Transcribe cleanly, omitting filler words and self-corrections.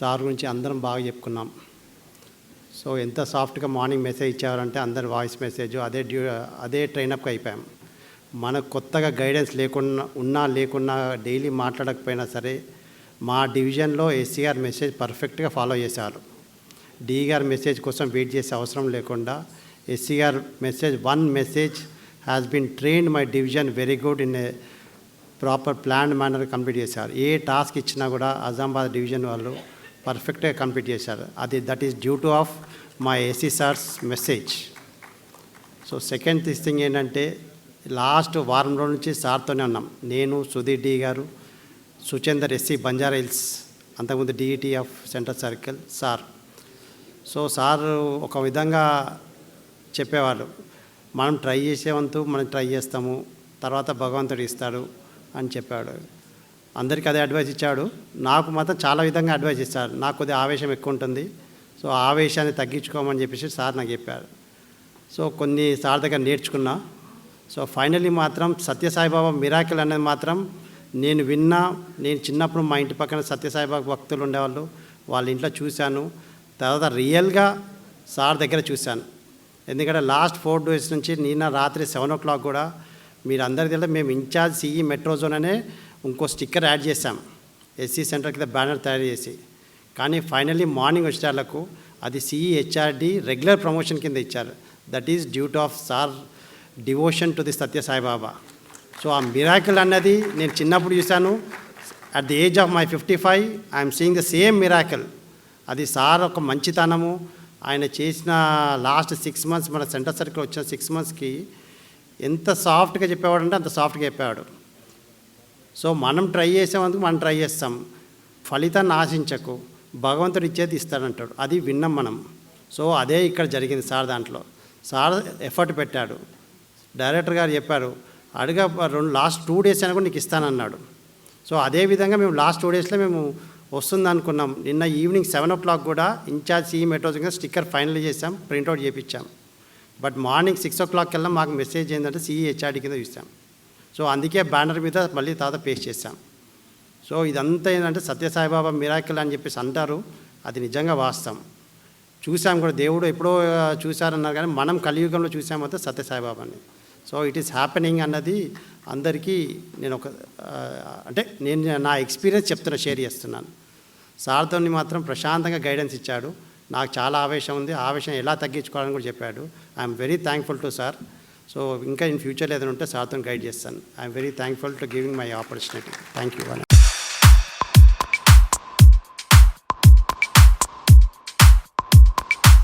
Sir గురించి అందరం బాగా చెప్పుకున్నాం. సో ఎంత సాఫ్ట్గా మార్నింగ్ మెసేజ్ ఇచ్చేవారంటే అందరు వాయిస్ మెసేజ్ అదే ట్రైనప్కి అయిపోయాం. మనకు కొత్తగా గైడెన్స్ లేకున్నా డైలీ మాట్లాడకపోయినా సరే మా డివిజన్లో ఎస్సీ గారి మెసేజ్ పర్ఫెక్ట్గా ఫాలో చేశారు. డి గారి మెసేజ్ కోసం వెయిట్ చేసే అవసరం లేకుండా ఎస్సీ గారి one message has been trained my division very good in a proper planned manner complete చేశారు. ఏ టాస్క్ ఇచ్చినా కూడా అజామాబాద్ డివిజన్ వాళ్ళు పర్ఫెక్ట్గా కంప్లీట్ చేశారు. That is due to of my SC sir's message. So second thing ఏంటంటే last వారం రోజుల నుంచి సార్తోనే ఉన్నాం. నేను, సుధీర్ డి గారు, సుచేందర్ ఎస్సీ బంజారా హిల్స్, అంతకుముందు డిఈటీ of central circle sir. So sir ఒక విధంగా చెప్పేవాళ్ళు, మనం ట్రై చేసేవంతు మనం ట్రై చేస్తాము, తర్వాత భగవంతుడు ఇస్తాడు అని చెప్పాడు. అందరికీ అదే అడ్వైస్ ఇచ్చాడు. నాకు మాత్రం చాలా విధంగా అడ్వైస్ ఇచ్చాడు. నాకు కొద్దిగా ఆవేశం ఎక్కువ ఉంటుంది, సో ఆవేశాన్ని తగ్గించుకోమని చెప్పేసి సార్ నాకు చెప్పారు. సో కొన్ని సార్ దగ్గర నేర్చుకున్నా. సో ఫైనల్లీ మాత్రం సత్యసాయిబాబా మిరాకిల్ అనేది మాత్రం నేను చిన్నప్పుడు మా ఇంటి పక్కన సత్యసాయిబాబా భక్తులు ఉండేవాళ్ళు, వాళ్ళ ఇంట్లో చూశాను. తర్వాత రియల్గా సార్ దగ్గర చూశాను. ఎందుకంటే లాస్ట్ 4 days నుంచి నిన్న రాత్రి 7 o'clock కూడా మీరు అందరికీ తెలియదు, మేము ఇన్ఛార్జ్ సిఈ మెట్రో జోన్ అనే ఇంకో స్టిక్కర్ యాడ్ చేశాం ఎస్సీ సెంటర్ కింద బ్యానర్ తయారు చేసి. కానీ ఫైనల్లీ మార్నింగ్ వచ్చేటకు అది సిఈ హెచ్ఆర్డి రెగ్యులర్ ప్రమోషన్ కింద ఇచ్చారు. That is due to of sir devotion to the Sathya Sai Baba. So ఆ మిరాకిల్ అన్నది నేను చిన్నప్పుడు చూశాను. At the age of my 55 I'm seeing the same miracle. అది సార్ ఒక మంచితనము. ఆయన చేసిన లాస్ట్ 6 months మన సెంటర్ సర్కిల్ వచ్చిన 6 monthsకి ఎంత సాఫ్ట్గా చెప్పేవాడంటే అంత సాఫ్ట్గా చెప్పేవాడు. సో మనం ట్రై చేసేందుకు మనం ట్రై చేస్తాం, ఫలితాన్ని ఆశించకు, భగవంతుడు ఇచ్చేది ఇస్తాడంటాడు. అది విన్నాం మనం. సో అదే ఇక్కడ జరిగింది సార్ దాంట్లో. సార్ ఎఫర్ట్ పెట్టాడు. డైరెక్టర్ గారు చెప్పారు, లాస్ట్ 2 days అయినా కూడా నీకు ఇస్తానన్నాడు. సో అదేవిధంగా మేము లాస్ట్ 2 daysలో మేము వస్తుంది అనుకున్నాం. నిన్న ఈవినింగ్ 7 o'clock కూడా ఇన్ఛార్జ్ సిఈ మెట్రోస్ కింద స్టిక్కర్ ఫైనల్ చేసాం, ప్రింట్అవుట్ చేయించాం. బట్ మార్నింగ్ 6 o'clock కల్లా మాకు మెసేజ్ ఏంటంటే సిఈ హెచ్ఆర్డి కింద చూసాం. సో అందుకే బ్యానర్ మీద మళ్ళీ తర్వాత పేస్ట్ చేశాం. సో ఇదంతా ఏంటంటే సత్యసాయిబాబా మిరాకిల్ అని చెప్పేసి అంటారు, అది నిజంగా వాస్తవం. చూసాం కూడా, దేవుడు ఎప్పుడో చూశారన్నారు కానీ మనం కలియుగంలో చూసామంటే సత్యసాయిబాబాని. సో ఇట్ ఈస్ హ్యాపెనింగ్ అన్నది అందరికీ నేను నా ఎక్స్పీరియన్స్ షేర్ చేస్తున్నాను. సార్తో మాత్రం ప్రశాంతంగా గైడెన్స్ ఇచ్చాడు. నాకు చాలా ఆవేశం ఉంది, ఆవేశం ఎలా తగ్గించుకోవాలని కూడా చెప్పాడు. I'm very thankful to sir. So ఇంకా ఇన్ ఫ్యూచర్లో ఏదైనా ఉంటే సార్తో గైడ్ చేస్తాను. I'm very thankful to giving my opportunity. Thank you.